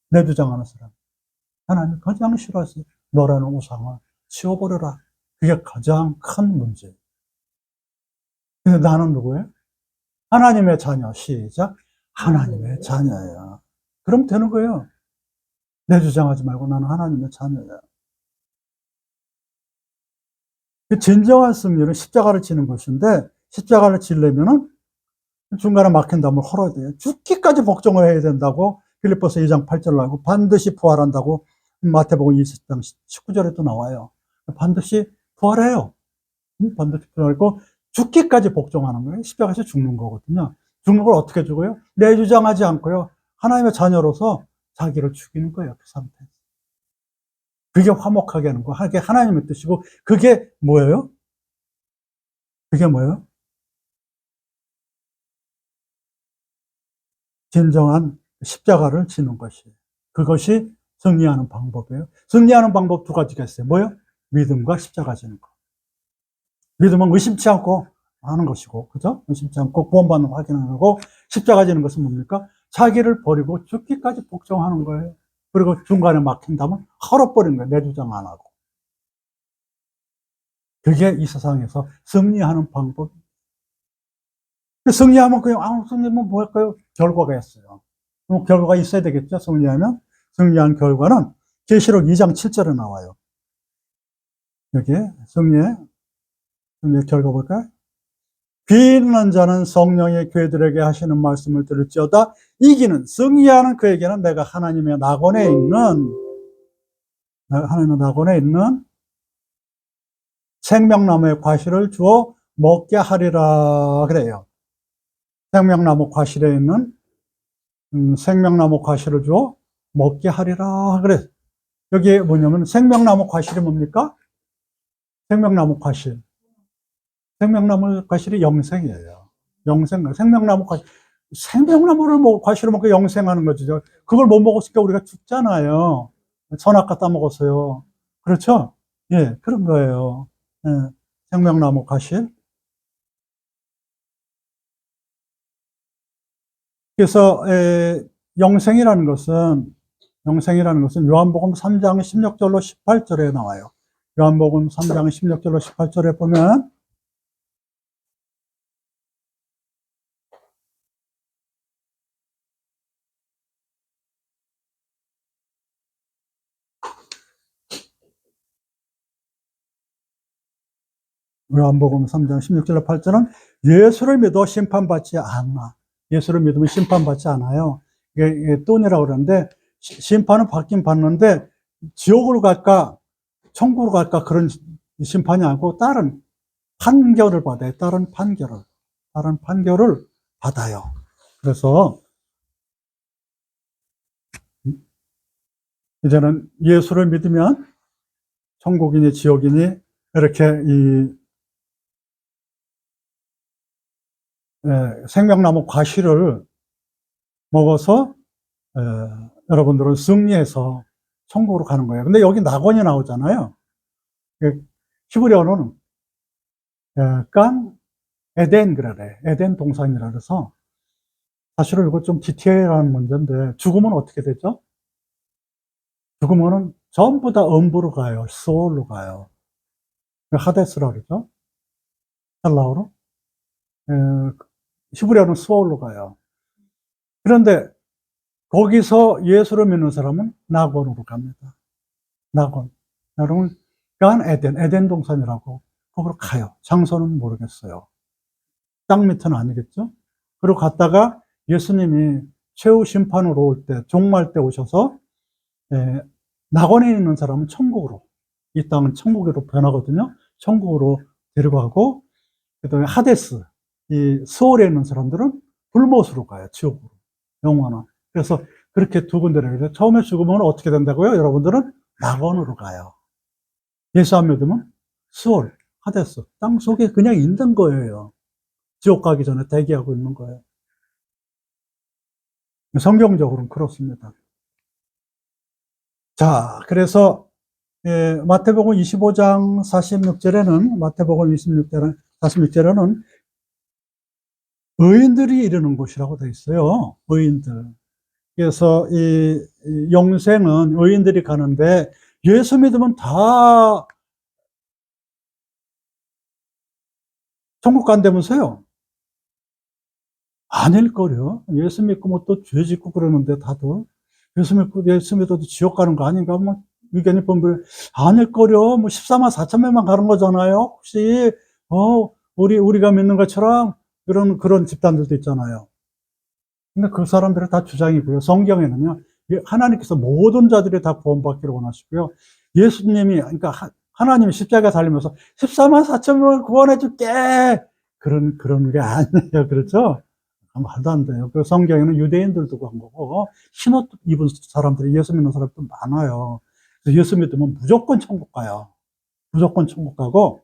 내 주장하는 사람. 하나님이 가장 싫어하세요. 너라는 우상을 치워버려라. 그게 가장 큰 문제예요. 근데 나는 누구예요? 하나님의 자녀. 시작. 하나님의 자녀예요. 그럼 되는 거예요. 내 주장하지 말고 나는 하나님의 자녀야. 진정한 승리는 십자가를 지는 것인데, 십자가를 지려면은 중간에 막힌 다음에 헐어야 돼요. 죽기까지 복종을 해야 된다고 빌립보서 2장 8절을 하고, 반드시 부활한다고 마태복음 20장 19절에 또 나와요. 반드시 부활해요. 반드시 부활하고 죽기까지 복종하는 거예요. 십자가에서 죽는 거거든요. 죽는 걸 어떻게 죽어요? 내 주장하지 않고요. 하나님의 자녀로서 자기를 죽이는 거예요. 그 상태에서. 그게 화목하게 하는 거. 그게 하나님의 뜻이고, 그게 뭐예요? 그게 뭐예요? 진정한 십자가를 지는 것이에요. 그것이 승리하는 방법이에요. 승리하는 방법 두 가지가 있어요. 뭐예요? 믿음과 십자가 지는 거. 믿음은 의심치 않고 하는 것이고, 그죠? 의심치 않고 구원받는 거 확인하는 거고, 십자가 지는 것은 뭡니까? 자기를 버리고 죽기까지 복종하는 거예요. 그리고 중간에 막힌다면 헐어버리는 거예요. 내 주장 안 하고. 그게 이 세상에서 승리하는 방법. 승리하면 그냥, 승리하면 뭐 할까요? 결과가 있어요. 결과가 있어야 되겠죠? 승리하면. 승리한 결과는 계시록 2장 7절에 나와요. 여기 승리의 결과 볼까요? 귀 있는 자는 성령의 교회들에게 하시는 말씀을 들을지어다. 이기는, 승리하는 그에게는 내가 하나님의 낙원에 있는 생명나무의 과실을 주어 먹게 하리라 그래요. 생명나무 과실에 있는 생명나무 과실을 주어 먹게 하리라 그래. 여기 뭐냐면 생명나무 과실이 뭡니까? 생명나무 과실. 생명나무 과실이 영생이에요. 생명나무 과실. 생명나무를 과실을 먹고 영생하는 거죠. 그걸 못 먹었으니까 우리가 죽잖아요. 선악과 따먹었어요. 그렇죠? 예, 그런 거예요. 예, 생명나무 과실. 그래서 영생이라는 것은 요한복음 3장 16절로 18절에 나와요. 요한복음 3장 16절로 18절에 보면 요한복음 3장 16절로 8절은 예수를 믿어 심판받지 않아. 예수를 믿으면 심판받지 않아요. 이게 똔이라고 그러는데 심판은 받긴 받는데 지옥으로 갈까 천국으로 갈까 그런 심판이 아니고 다른 판결을 받아요. 다른 판결을 받아요. 그래서 이제는 예수를 믿으면 천국이니 지옥이니 이렇게 생명나무 과실을 먹어서 여러분들은 승리해서 천국으로 가는 거예요. 근데 여기 낙원이 나오잖아요. 히브리어로는 깐 에덴 그래. 에덴 동산이라 그래서 사실은 이거 좀 디테일한 문제인데 죽으면 어떻게 되죠? 죽으면은 전부 다 음부로 가요. 스올로 가요. 하데스라 그러죠. 헬라어로. 히브리어는 스올로 가요. 그런데 거기서 예수를 믿는 사람은 낙원으로 갑니다. 낙원. 여러분, 간 에덴 동산이라고 거기로 가요. 장소는 모르겠어요. 땅 밑은 아니겠죠? 그리고 갔다가 예수님이 최후 심판으로 올 때, 종말 때 오셔서 낙원에 있는 사람은 천국으로, 이 땅은 천국으로 변하거든요. 천국으로 데려가고, 그 다음에 하데스, 이 스올에 있는 사람들은 불못으로 가요. 지옥으로. 영원한. 그래서 그렇게 두 군데를, 처음에 죽으면 어떻게 된다고요? 여러분들은 낙원으로 가요. 예수 안 믿으면 스올, 하데스, 땅 속에 그냥 있는 거예요. 지옥 가기 전에 대기하고 있는 거예요. 성경적으로는 그렇습니다. 자, 그래서 마태복음 25장 46절에는 마태복음 46절에는 의인들이 이르는 곳이라고 되어 있어요. 의인들. 그래서 이 영생은 의인들이 가는데 예수 믿으면 다 천국 간다면서요? 아닐걸요. 예수 믿고 뭐 또 죄 짓고 그러는데 다들 예수 믿어도 지옥 가는 거 아닌가? 뭐 의견이 분분해. 아닐걸요. 뭐 14만 4천 명만 가는 거잖아요. 혹시 우리가 믿는 것처럼 그런 집단들도 있잖아요. 근데 그 사람들은 다 주장이고요. 성경에는요, 하나님께서 모든 자들이 다 구원받기를 원하시고요. 예수님이, 그러니까 하나님이 십자가에 달리면서 14만 4천 명을 구원해 줄게! 그런 게 아니에요. 그렇죠? 말도 안 돼요. 그 성경에는 유대인들도 간 거고, 흰옷 입은 사람들이 예수 믿는 사람도 많아요. 그래서 예수 믿으면 무조건 천국 가요. 무조건 천국 가고,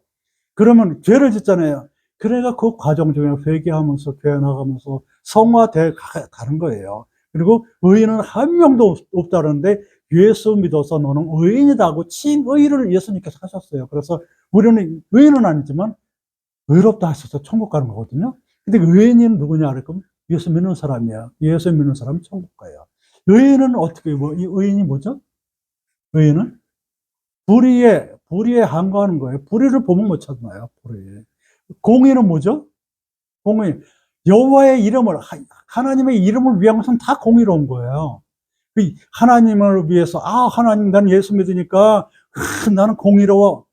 그러면 죄를 짓잖아요. 그래가 그 과정 중에 회개하면서 교회 나가면서 성화돼 가는 거예요. 그리고 의인은 한 명도 없다는데 예수 믿어서 너는 의인이다고 칭의를 예수님께서 하셨어요. 그래서 우리는 의인은 아니지만 의롭다 하셔서 천국 가는 거거든요. 근데 의인이 누구냐 그러면 예수 믿는 사람이야. 예수 믿는 사람은 천국 가요. 의인은 어떻게 이 의인이 뭐죠? 의인은 불의에 항거하는 거예요. 불의를 보면 못 찾나요? 불의. 공의는 뭐죠? 공의. 여호와의 이름을, 하나님의 이름을 위한 것은 다 공의로운 거예요. 하나님을 위해서, 하나님, 나는 예수 믿으니까, 나는 공의로워.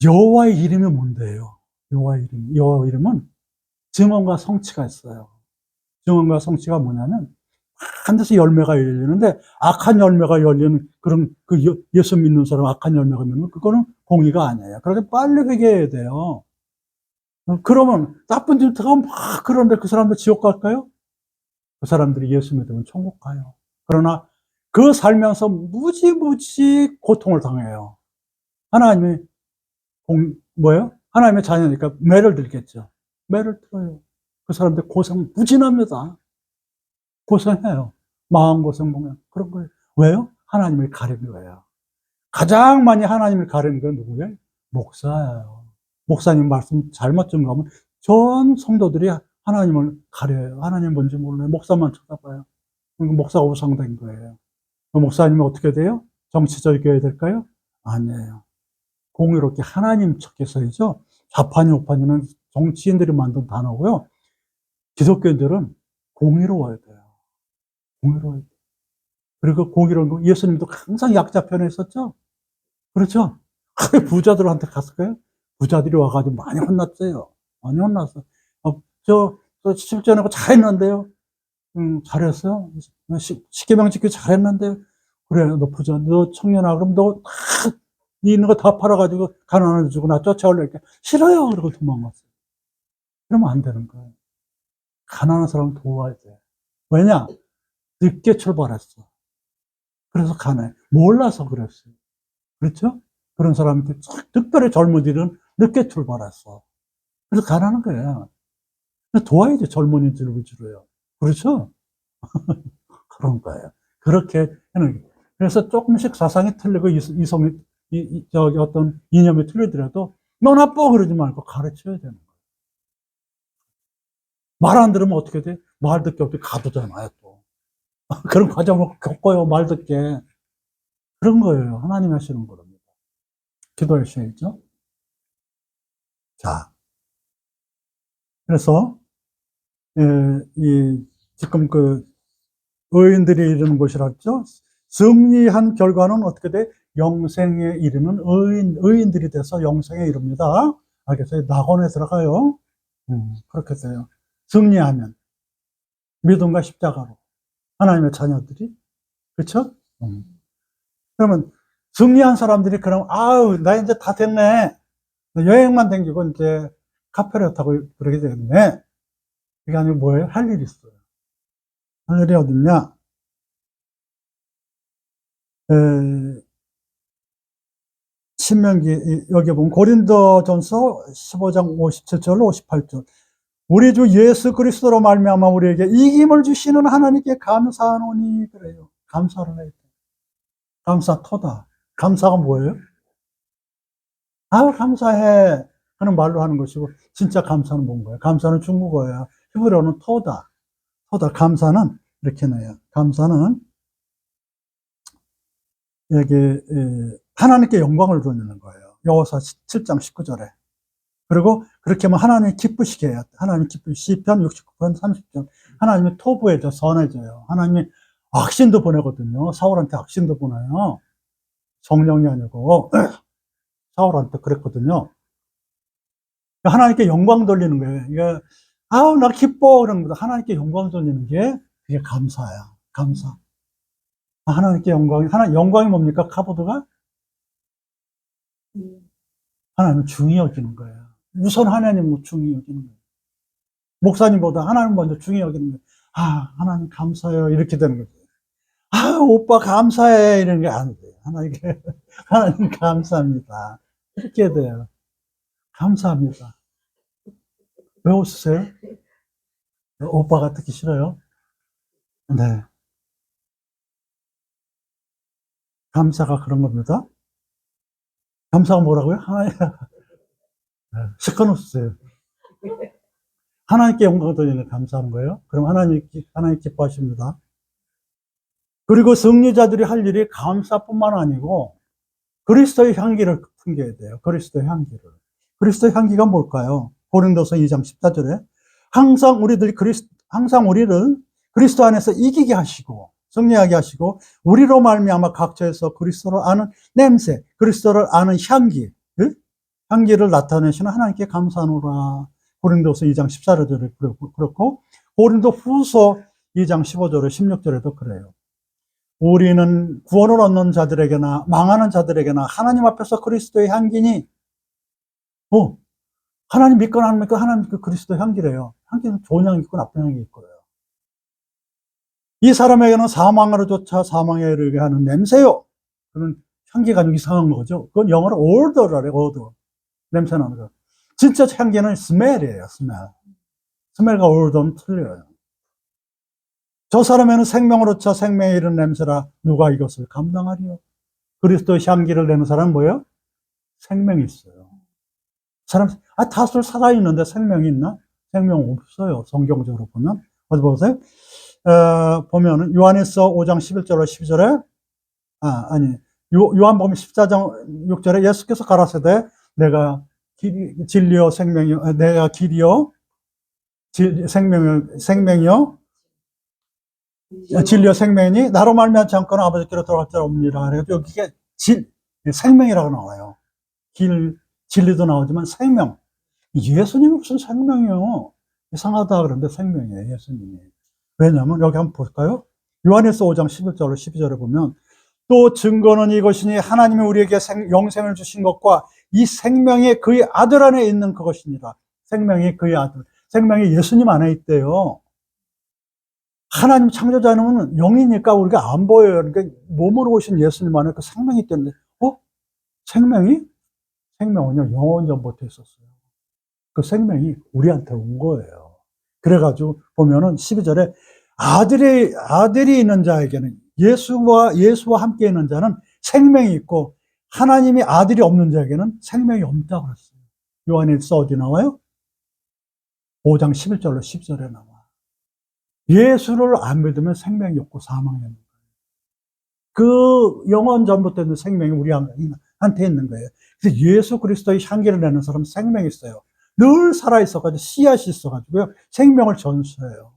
여호와의 이름이 뭔데요? 여호와의 이름은 증언과 성취가 있어요. 증언과 성취가 뭐냐면, 반드시 열매가 열리는데, 악한 열매가 열리는 그런, 예수 믿는 사람 악한 열매가 열리는 그거는 공의가 아니에요. 그래서 빨리 회개해야 돼요. 그러면 나쁜 짓 하면 막 그런데 그 사람들 지옥 갈까요? 그 사람들이 예수 믿으면 천국 가요. 그러나 그 살면서 무지무지 고통을 당해요. 하나님이 뭐예요? 하나님의 자녀니까 매를 들겠죠. 매를 들어요. 그 사람들 고생 무진합니다. 고생해요. 마음고생 보면 그런 거예요. 왜요? 하나님을 가리는 거예요. 가장 많이 하나님을 가리는 건 누구예요? 목사예요. 목사님 말씀 잘못 좀 가면 전 성도들이 하나님을 가려요. 하나님 뭔지 몰라요. 목사만 쳐다봐요. 목사가 우상된 거예요. 목사님은 어떻게 돼요? 정치적이어야 될까요? 아니에요. 공의롭게 하나님 척해서이죠. 좌판이 우판이는 정치인들이 만든 단어고요. 기독교인들은 공의로워야 돼요. 공의로워야 돼요. 그리고 공의로운 거, 예수님도 항상 약자 편에 있었죠? 그렇죠? 부자들한테 갔을까요? 부자들이 와가지고 많이 혼났어요. 많이 혼났어. 실전하고 잘했는데요. 잘했어요. 십계명 지키고 잘했는데. 그래, 너 부자, 너 청년아, 그럼 너 네 있는 거 다 팔아가지고 가난한 데 주고 나 쫓아올래. 싫어요. 그러고 도망갔어요. 그러면 안 되는 거예요. 가난한 사람 도와야 돼. 왜냐? 늦게 출발했어. 그래서 가난해. 몰라서 그랬어요. 그렇죠? 그런 사람들, 특별히 젊은이들은 늦게 출발했어. 그래서 가난한 거예요. 도와야죠, 젊은이들 위주로요. 그렇죠? 그런 거예요. 그렇게 하는 거예요. 그래서 조금씩 사상이 틀리고 이성이, 저기 어떤 이념이 틀리더라도 너 나빠 그러지 말고 가르쳐야 되는 거예요. 말 안 들으면 어떻게 돼? 말 듣기 어떻게 가두잖아요, 또. 그런 과정을 겪어요, 말 듣게. 그런 거예요. 하나님 하시는 거랍니다. 기도하셔야죠. 자, 그래서, 지금 의인들이 이르는 곳이라죠. 승리한 결과는 어떻게 돼? 영생에 이르는 의인들이 돼서 영생에 이릅니다. 알겠어요? 낙원에 들어가요. 그렇게 돼요. 승리하면. 믿음과 십자가로. 하나님의 자녀들이. 그렇죠? 그러면 승리한 사람들이 그럼, 아우, 나 이제 다 됐네. 여행만 댕기고 이제 카페를 타고 그러게 되겠네. 그게 아니고 뭐예요? 할 일이 있어요. 할 일이 어딨냐? 신명기, 여기 보면 고린도전서 15장 57절, 58절. 우리 주 예수 그리스도로 말미암아 우리에게 이김을 주시는 하나님께 감사하노니 그래요. 감사를 해야 돼. 감사토다. 감사가 뭐예요? 아, 감사해 하는 말로 하는 것이고 진짜 감사는 뭔가요? 감사는 중국어예요. 히브리어는 토다. 토다. 감사는 이렇게 나요. 감사는 여기 하나님께 영광을 돌리는 거예요. 여호수아 7장 19절에. 그리고 그렇게 하면 하나님 기쁘시게 해야 돼. 하나님 시편 69편 30편. 하나님이 토부해줘, 선해져요. 하나님이 악신도 보내거든요. 사울한테 악신도 보내요. 성령이 아니고 사울한테 그랬거든요. 하나님께 영광 돌리는 거예요. 이게 아우 나 기뻐 그러는 거다. 하나님께 영광 돌리는 게 그게 감사야. 감사. 하나님께 영광이 뭡니까? 카보드가 하나님 중히 여기는 거예요. 우선 하나님을 중히 여기는 거예요. 목사님보다 하나님 먼저 중히 여기는 거예요. 아, 하나님 감사해요. 이렇게 되는 거죠. 아, 오빠 감사해. 이런 게 안 돼요. 하나님 감사합니다. 이렇게 돼요. 감사합니다. 왜 웃으세요? 오빠가 듣기 싫어요? 네. 감사가 그런 겁니다. 감사가 뭐라고요? 하나님, 시끄러웠어요. 하나님께 영광을 돌리는 감사하는 거예요. 그럼 하나님 기뻐하십니다. 그리고 승리자들이 할 일이 감사뿐만 아니고 그리스도의 향기를 풍겨야 돼요. 그리스도의 향기를. 그리스도의 향기가 뭘까요? 고린도서 2장 14절에 항상 우리를 그리스도 안에서 이기게 하시고 승리하게 하시고 우리로 말미암아 각처에서 그리스도를 아는 냄새, 그리스도를 아는 향기, 향기를 나타내시는 하나님께 감사하노라. 고린도서 2장 14절에 그렇고 고린도 후서 2장 15절에 16절에도 그래요. 우리는 구원을 얻는 자들에게나 망하는 자들에게나 하나님 앞에서 그리스도의 향기니, 하나님 믿거나 안 믿거나 하나님 그리스도의 향기래요. 향기는 좋은 향이 있고 나쁜 향이 있고요. 이 사람에게는 사망으로 쫓아 사망에 이르게 하는 냄새요. 그는 향기가 좀 이상한 거죠. 그건 영어로 odor라래요, odor. 냄새 나는 거. 진짜 향기는 스멜이에요, 스멜. 스멜과 odor는 틀려요. 저 사람에는 생명으로 차 생명에 이른 냄새라 누가 이것을 감당하리요? 그리스도의 향기를 내는 사람은 뭐예요? 생명이 있어요. 다술 살아있는데 생명이 있나? 생명 없어요. 성경적으로 보면. 어디 보세요? 보면은, 요한에서 5장 11절로 12절에, 요한복음 14장 6절에 예수께서 가라사대, 내가 진리요, 생명이요, 내가 길이요, 생명이요, 진리요, 생명이니, 나로 말미암지 않고는 아버지께로 돌아갈 자 없느니라. 여기에 생명이라고 나와요. 진리도 나오지만 생명. 예수님이 무슨 생명이요? 이상하다 그러는데 생명이에요, 예수님이. 왜냐하면 여기 한번 볼까요? 요한에서 5장 11절로 12절에 보면 또 증거는 이것이니 하나님이 우리에게 영생을 주신 것과 이 생명이 그의 아들 안에 있는 그것입니다. 생명이 그의 아들. 생명이 예수님 안에 있대요. 하나님 창조자는 영이니까 우리가 안 보여요. 그러니까 몸으로 오신 예수님 안에 그 생명이 있다는데, 생명이? 생명은요, 영원 전부터 있었어요. 그 생명이 우리한테 온 거예요. 그래가지고 보면은 12절에 아들이 있는 자에게는 예수와 함께 있는 자는 생명이 있고 하나님이 아들이 없는 자에게는 생명이 없다고 그랬어요. 요한일서 어디 나와요? 5장 11절로 10절에 나와. 예수를 안 믿으면 생명이 없고 사망이 없는 거예요. 그 영원 전부터 있는 생명이 우리한테 있는 거예요. 그래서 예수 그리스도의 향기를 내는 사람은 생명이 있어요. 늘 살아있어가지고 씨앗이 있어가지고요. 생명을 전수해요.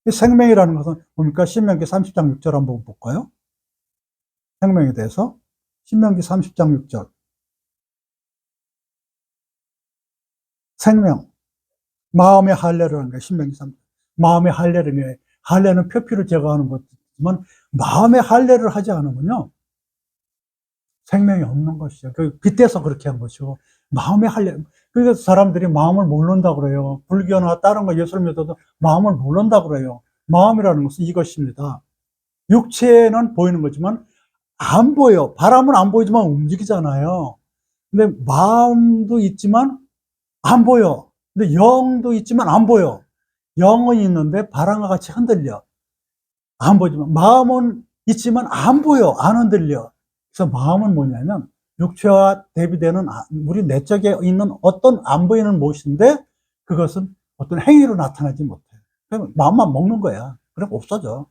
생명이라는 것은 뭡니까? 신명기 30장 6절 한번 볼까요? 생명에 대해서. 신명기 30장 6절. 생명. 마음의 할례를 하는 거예요. 신명기 30장. 마음의 할례는, 할례는 표피를 제거하는 것이지만, 마음의 할례를 하지 않으면요. 생명이 없는 것이죠. 빗대서 그렇게 한 것이고, 마음의 할례. 그래서 사람들이 마음을 모른다고 그래요. 불교나 다른 거 예술 믿어도 마음을 모른다고 그래요. 마음이라는 것은 이것입니다. 육체는 보이는 거지만 안 보여. 바람은 안 보이지만 움직이잖아요. 근데 마음도 있지만 안 보여. 근데 영도 있지만 안 보여. 영은 있는데 바람과 같이 흔들려. 안 보이지만 마음은 있지만 안 보여. 안 흔들려. 그래서 마음은 뭐냐면 육체와 대비되는 우리 내적에 있는 어떤 안 보이는 무엇인데 그것은 어떤 행위로 나타나지 못해. 그러면 마음만 먹는 거야. 그럼 없어져.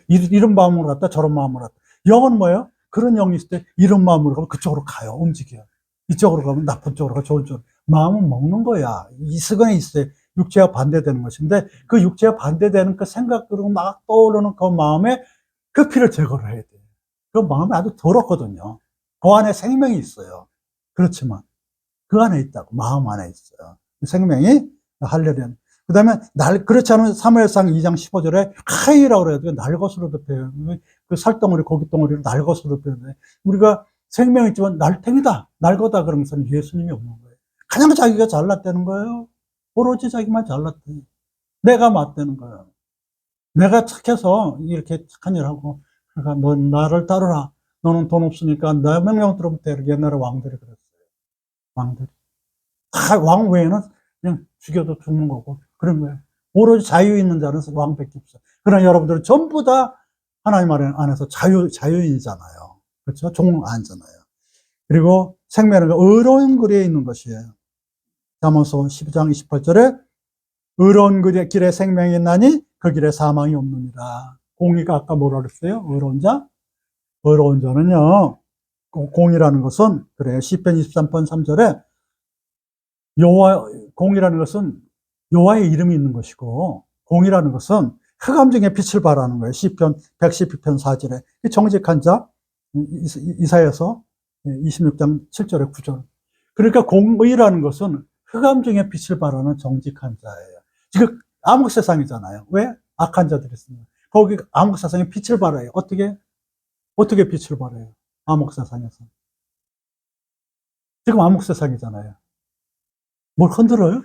이런 마음으로 갔다 저런 마음으로 갔다. 영은 뭐예요? 그런 영이 있을 때 이런 마음으로 가면 그쪽으로 가요. 움직여요. 이쪽으로 가면 나쁜 쪽으로 가, 좋은 쪽으로. 마음은 먹는 거야. 이수근에 있어요. 육체와 반대되는 것인데 그 육체와 반대되는 그 생각들로 막 떠오르는 그 마음에 그 피를 제거를 해야 돼요. 그 마음이 아주 더럽거든요. 그 안에 생명이 있어요. 그렇지만 그 안에 있다고. 마음 안에 있어요. 생명이 할례련. 그 다음에 그렇지 않으면 사무엘상 2장 15절에 카이라고 그래야 돼요. 날것으로도 배워요. 그 살덩어리, 고깃덩어리를 날것으로 배워요. 우리가 생명이 있지만 날탱이다, 날거다 그러면서 예수님이 없는 거예요. 그냥 자기가 잘났다는 거예요. 오로지 자기만 잘났대. 내가 맞다는 거예요. 내가 착해서 이렇게 착한 일을 하고, 그러니까 넌 나를 따르라. 너는 돈 없으니까 내 명령 들으면 돼. 옛날에 왕들이 그랬어요. 왕들이. 다 왕 외에는 그냥 죽여도 죽는 거고 그런 거예요. 오로지 자유 있는 자는 왕밖에 없어요. 그러나 여러분들은 전부 다 하나님 안에서 자유인이잖아요. 그렇죠? 종 아니잖아요. 그리고 생명은 의로운 길에 있는 것이에요. 잠언서 12장 28절에 의로운 길에 생명이 있나니 그 길에 사망이 없느니라. 공의가 아까 뭐라 그랬어요? 의로운 자? 의로운 자는요. 공이라는 것은 그래요. 시편 23편 3절에 공이라는 것은 여호와의 이름이 있는 것이고 공이라는 것은 흑암중에 빛을 발하는 거예요. 시편 112편 4절에 정직한 자 이사야서 26장 7절에 9절. 그러니까 공의라는 것은 흑암중에 빛을 발하는 정직한 자예요. 지금 암흑 세상이잖아요. 왜? 악한 자들이 있습니다. 거기 암흑 세상에 빛을 발해요. 어떻게 빛을 발해요? 암흑 세상에서. 지금 암흑 세상이잖아요. 뭘 흔들어요?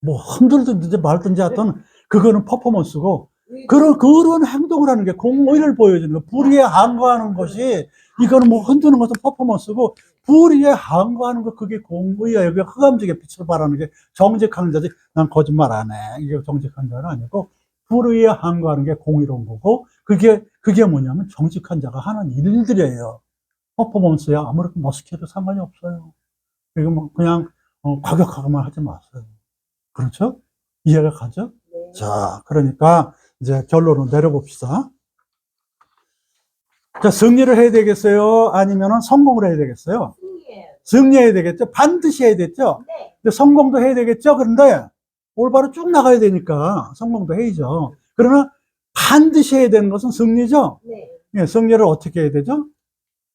뭐 흔들든지 말든지 하여튼 그거는 퍼포먼스고 그런 행동을 하는 게 공의를 보여주는 거. 불의에 항거하는 것이 이거는 뭐 흔드는 것도 퍼포먼스고 불의에 항거하는 거 그게 공의예요. 그게 흑암지게 빛을 발하는 게 정직한 자지. 난 거짓말 안 해. 이게 정직한 자는 아니고 불의에 항거하는 게 공의로운 거고 그게 뭐냐면 정직한 자가 하는 일들이에요. 퍼포먼스야 아무렇게 멋있게 해도 상관이 없어요. 이거 뭐 그냥 과격하게만 하지 마세요. 그렇죠? 이해가 가죠? 네. 자, 그러니까 이제 결론을 내려봅시다. 자, 승리를 해야 되겠어요? 아니면은 성공을 해야 되겠어요? 승리해야 되겠죠? 반드시 해야 되겠죠? 네. 근데 성공도 해야 되겠죠? 그런데 올바로 쭉 나가야 되니까 성공도 해야죠. 그러나 반드시 해야 되는 것은 승리죠? 네. 예, 승리를 어떻게 해야 되죠?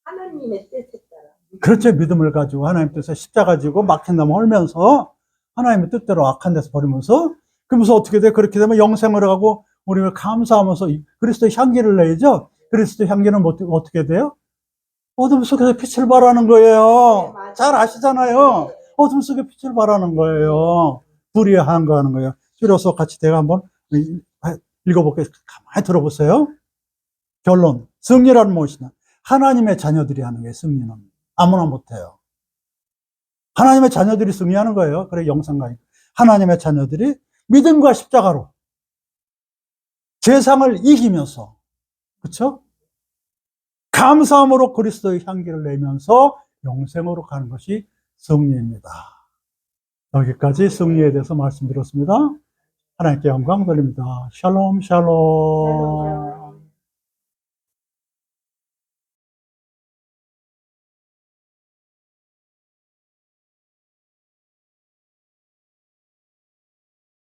하나님의 뜻에 따라. 그렇죠. 믿음을 가지고 하나님 뜻에 십자가 지고 막힌 나무 헐면서 하나님의 뜻대로 악한 데서 버리면서 그러면서 어떻게 돼? 그렇게 되면 영생을 하고 우리가 감사하면서 그리스도의 향기를 내죠. 그리스도의 향기는 어떻게 돼요? 어둠 속에서 빛을 발하는 거예요. 네, 잘 아시잖아요. 네. 어둠 속에 빛을 발하는 거예요. 불의에 항거하는 거예요. 줄여서 같이 제가 한번 읽어볼게요. 가만히 들어보세요. 결론. 승리란 무엇이냐? 하나님의 자녀들이 하는 게 승리는 아무나 못해요. 하나님의 자녀들이 승리하는 거예요. 그래 영상가니까. 하나님의 자녀들이 믿음과 십자가로 세상을 이기면서, 그쵸? 감사함으로 그리스도의 향기를 내면서 영생으로 가는 것이 승리입니다. 여기까지 승리에 대해서 말씀드렸습니다. 하나님께 영광 돌립니다. 샬롬, 샬롬.